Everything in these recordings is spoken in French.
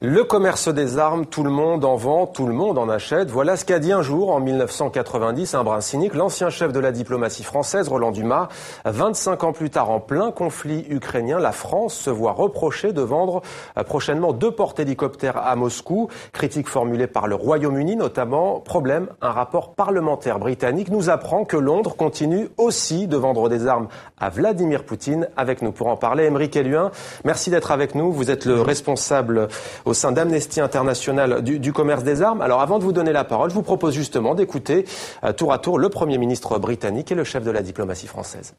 Le commerce des armes, tout le monde en vend, tout le monde en achète. Voilà ce qu'a dit un jour, en 1990, un brin cynique, l'ancien chef de la diplomatie française, Roland Dumas. 25 ans plus tard, en plein conflit ukrainien, la France se voit reprocher de vendre prochainement 2 porte-hélicoptères à Moscou. Critique formulée par le Royaume-Uni notamment. Problème, un rapport parlementaire britannique nous apprend que Londres continue aussi de vendre des armes à Vladimir Poutine. Avec nous pour en parler, Aymeric Elluin, merci d'être avec nous. Vous êtes le responsable au sein d'Amnesty International du commerce des armes. Alors avant de vous donner la parole, je vous propose justement d'écouter tour à tour le Premier ministre britannique et le chef de la diplomatie française.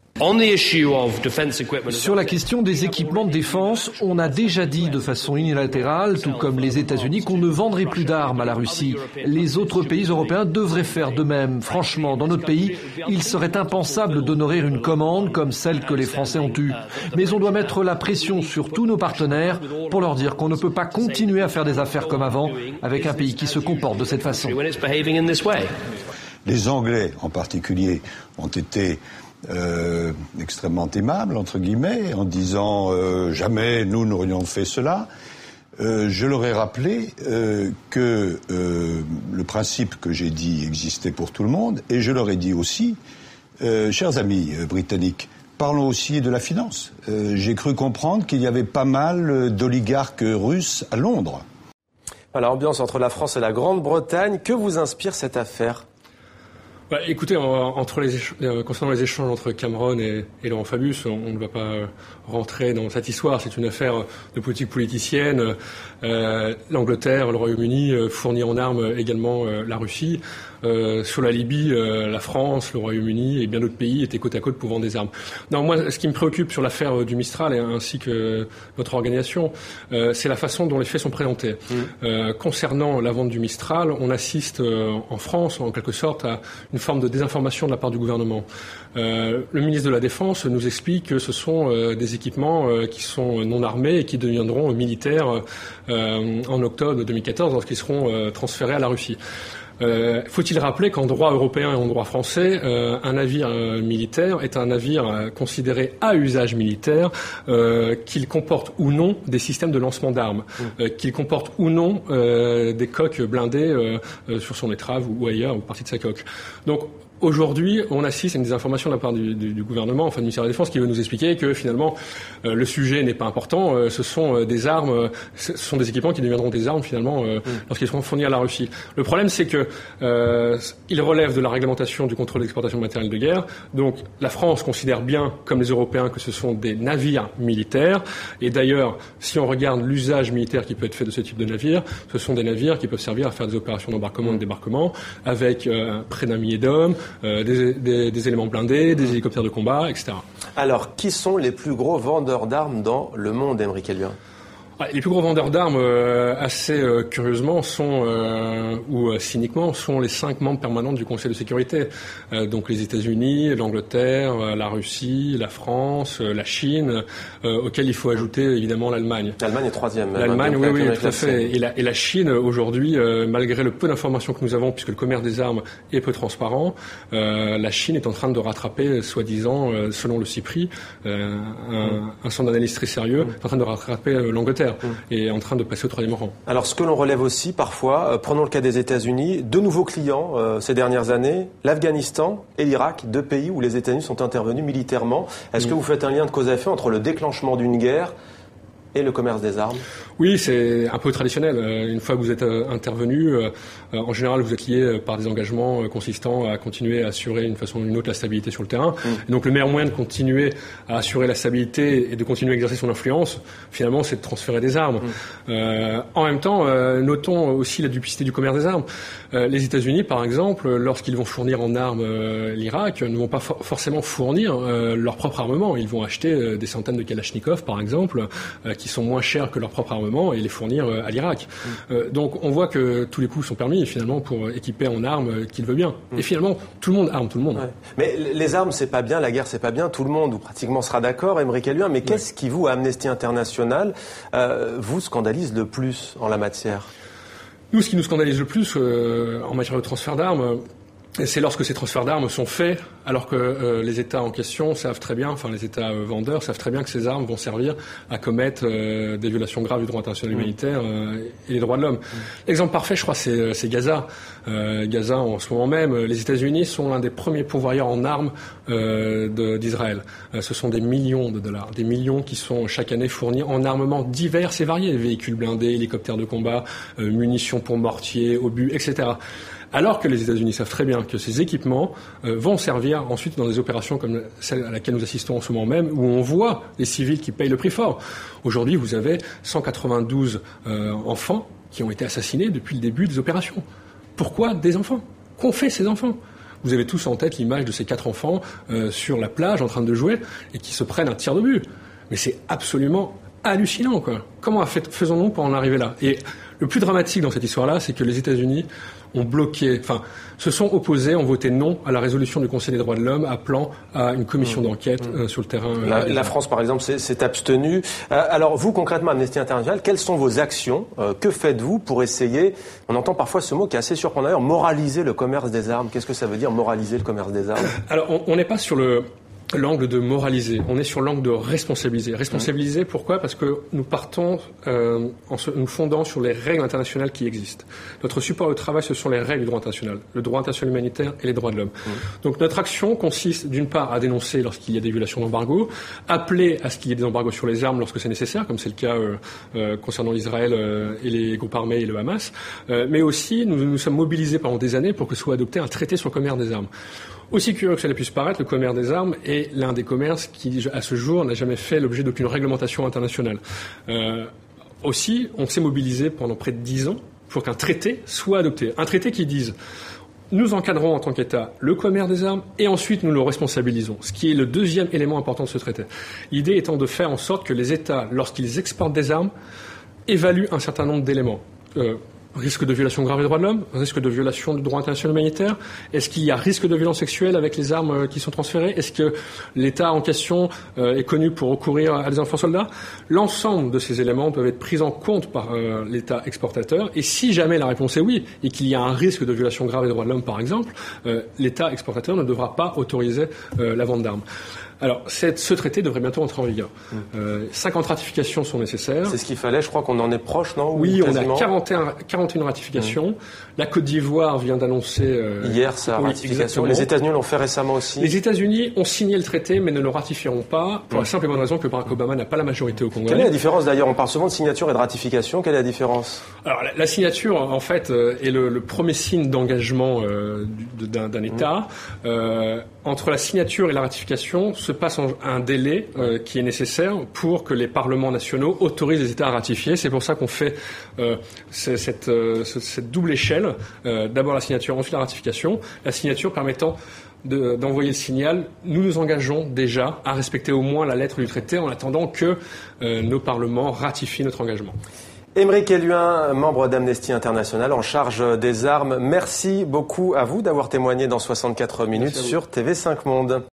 Sur la question des équipements de défense, on a déjà dit de façon unilatérale, tout comme les États-Unis, qu'on ne vendrait plus d'armes à la Russie. Les autres pays européens devraient faire de même. Franchement, dans notre pays, il serait impensable d'honorer une commande comme celle que les Français ont eue. Mais on doit mettre la pression sur tous nos partenaires pour leur dire qu'on ne peut pas continuer à faire des affaires comme avant avec un pays qui se comporte de cette façon. Les Anglais, en particulier, ont été extrêmement aimables, entre guillemets, en disant jamais nous n'aurions fait cela. Je leur ai rappelé que le principe que j'ai dit existait pour tout le monde, et je leur ai dit aussi, chers amis britanniques, parlons aussi de la finance. J'ai cru comprendre qu'il y avait pas mal d'oligarques russes à Londres. Voilà, ambiance entre la France et la Grande-Bretagne. Que vous inspire cette affaire ? Écoutez, concernant les échanges entre Cameron et Laurent Fabius, on ne va pas rentrer dans cette histoire. C'est une affaire de politique politicienne. L'Angleterre, le Royaume-Uni fournit en armes également la Russie. Sur la Libye, la France, le Royaume-Uni et bien d'autres pays étaient côte à côte pour vendre des armes. Non, moi, ce qui me préoccupe sur l'affaire du Mistral ainsi que votre organisation, c'est la façon dont les faits sont présentés. Concernant la vente du Mistral, on assiste en France, en quelque sorte, à une forme de désinformation de la part du gouvernement. Le ministre de la Défense nous explique que ce sont des équipements qui sont non armés et qui deviendront militaires en octobre 2014 lorsqu'ils seront transférés à la Russie. Faut-il rappeler qu'en droit européen et en droit français, un navire militaire est un navire considéré à usage militaire, qu'il comporte ou non des systèmes de lancement d'armes, qu'il comporte ou non des coques blindées sur son étrave ou ailleurs, ou partie de sa coque. Donc, aujourd'hui, on assiste à une désinformation de la part du gouvernement, enfin du ministère de la Défense, qui veut nous expliquer que finalement le sujet n'est pas important. Ce sont des armes, ce sont des équipements qui deviendront des armes finalement lorsqu'ils seront fournis à la Russie. Le problème, c'est que il relève de la réglementation du contrôle d'exportation de matériel de guerre. Donc la France considère bien, comme les Européens, que ce sont des navires militaires. Et d'ailleurs, si on regarde l'usage militaire qui peut être fait de ce type de navires, ce sont des navires qui peuvent servir à faire des opérations d'embarquement et de débarquement avec près d'1 millier d'hommes. Des éléments blindés, des hélicoptères de combat, etc. Alors, qui sont les plus gros vendeurs d'armes dans le monde, Aymeric Elluin ? Les plus gros vendeurs d'armes, assez curieusement, ou cyniquement, sont les 5 membres permanents du Conseil de sécurité. Donc les États-Unis, l'Angleterre, la Russie, la France, la Chine, auxquels il faut ajouter évidemment l'Allemagne. L'Allemagne est 3e. L'Allemagne, oui, tout à fait. Et la Chine, aujourd'hui, malgré le peu d'informations que nous avons, puisque le commerce des armes est peu transparent, la Chine est en train de rattraper, soi-disant, selon le CIPRI, un centre d'analyse très sérieux, est en train de rattraper l'Angleterre. Et en train de passer au 3e rang. Alors, ce que l'on relève aussi parfois, prenons le cas des États-Unis, 2 nouveaux clients ces dernières années, l'Afghanistan et l'Irak, 2 pays où les États-Unis sont intervenus militairement. Est-ce que vous faites un lien de cause à effet entre le déclenchement d'une guerre et le commerce des armes ? Oui, c'est un peu traditionnel. Une fois que vous êtes intervenu, en général, vous êtes lié par des engagements consistant à continuer à assurer d'une façon ou d'une autre la stabilité sur le terrain. Et donc, le meilleur moyen de continuer à assurer la stabilité et de continuer à exercer son influence, finalement, c'est de transférer des armes. En même temps, notons aussi la duplicité du commerce des armes. Les États-Unis, par exemple, lorsqu'ils vont fournir en armes l'Irak, ne vont pas forcément fournir leur propre armement. Ils vont acheter des centaines de Kalachnikov, par exemple, qui sont moins chers que leur propre armement et les fournir à l'Irak. Donc on voit que tous les coups sont permis finalement pour équiper en armes qui le veut bien. Et finalement, tout le monde arme tout le monde. Ouais. Mais les armes, c'est pas bien, la guerre, c'est pas bien. Tout le monde, ou pratiquement, sera d'accord, Aymeric Elluin. Mais qu'est-ce qui, vous, à Amnesty International, vous scandalise le plus en la matière ? Nous, ce qui nous scandalise le plus en matière de transfert d'armes, c'est lorsque ces transferts d'armes sont faits, alors que les États en question savent très bien, enfin les États vendeurs savent très bien que ces armes vont servir à commettre des violations graves du droit international humanitaire et les droits de l'homme. L'exemple parfait, je crois, c'est Gaza. Gaza, en ce moment même, les États-Unis sont l'un des premiers pourvoyeurs en armes d'Israël. Ce sont des millions de dollars, des millions qui sont chaque année fournis en armements divers et variés, véhicules blindés, hélicoptères de combat, munitions pour mortiers, obus, etc. Alors que les États-Unis savent très bien que ces équipements vont servir ensuite dans des opérations comme celle à laquelle nous assistons en ce moment même, où on voit les civils qui payent le prix fort. Aujourd'hui, vous avez 192 enfants qui ont été assassinés depuis le début des opérations. Pourquoi des enfants? Qu'ont fait ces enfants? Vous avez tous en tête l'image de ces 4 enfants sur la plage en train de jouer et qui se prennent un tir d'obus. Mais c'est absolument hallucinant, quoi. Comment faisons-nous pour en arriver là? Et le plus dramatique dans cette histoire-là, c'est que les États-Unis se sont opposés, ont voté non à la résolution du Conseil des droits de l'homme appelant à une commission d'enquête sur le terrain. La France, par exemple, s'est abstenue. Alors, vous, concrètement, Amnesty International, quelles sont vos actions? Que faites-vous pour essayer, on entend parfois ce mot qui est assez surprenant d'ailleurs, moraliser le commerce des armes? Qu'est-ce que ça veut dire, moraliser le commerce des armes? Alors, on n'est pas sur l'angle de moraliser, on est sur l'angle de responsabiliser. Responsabiliser, pourquoi? Parce que nous partons nous fondant sur les règles internationales qui existent. Notre support au travail, ce sont les règles du droit international, le droit international humanitaire et les droits de l'homme. Donc notre action consiste d'une part à dénoncer lorsqu'il y a des violations d'embargo, appeler à ce qu'il y ait des embargos sur les armes lorsque c'est nécessaire, comme c'est le cas concernant Israël et les groupes armés et le Hamas, mais aussi nous sommes mobilisés pendant des années pour que soit adopté un traité sur le commerce des armes. Aussi curieux que cela puisse paraître, le commerce des armes est l'un des commerces qui, à ce jour, n'a jamais fait l'objet d'aucune réglementation internationale. Aussi, on s'est mobilisé pendant près de 10 ans pour qu'un traité soit adopté. Un traité qui dise nous encadrons en tant qu'État le commerce des armes et ensuite nous le responsabilisons, ce qui est le deuxième élément important de ce traité. L'idée étant de faire en sorte que les États, lorsqu'ils exportent des armes, évaluent un certain nombre d'éléments. Risque de violation grave des droits de l'homme, risque de violation du droit international humanitaire, est-ce qu'il y a risque de violence sexuelle avec les armes qui sont transférées, est-ce que l'État en question est connu pour recourir à des enfants soldats? L'ensemble de ces éléments peuvent être pris en compte par l'État exportateur, et si jamais la réponse est oui, et qu'il y a un risque de violation grave des droits de l'homme par exemple, l'État exportateur ne devra pas autoriser la vente d'armes. Alors, ce traité devrait bientôt entrer en vigueur. 50 ratifications sont nécessaires. C'est ce qu'il fallait, je crois qu'on en est proche, non? Oui, on a 41 ratifications. La Côte d'Ivoire vient d'annoncer... hier, sa ratification. Exactement. Les États-Unis l'ont fait récemment aussi. Les États-Unis ont signé le traité, mais ne le ratifieront pas, pour la simple et bonne raison que Barack Obama n'a pas la majorité au Congrès. Quelle est la différence d'ailleurs? On parle souvent de signature et de ratification. Quelle est la différence? Alors, la signature, en fait, est le premier signe d'engagement d'un État. Entre la signature et la ratification se passe un délai qui est nécessaire pour que les parlements nationaux autorisent les États à ratifier. C'est pour ça qu'on fait cette double échelle. D'abord la signature, ensuite la ratification. La signature permettant d'envoyer le signal, nous nous engageons déjà à respecter au moins la lettre du traité en attendant que nos parlements ratifient notre engagement. Aymeric Elluin, membre d'Amnesty International en charge des armes. Merci beaucoup à vous d'avoir témoigné dans 64 minutes sur TV5 Monde.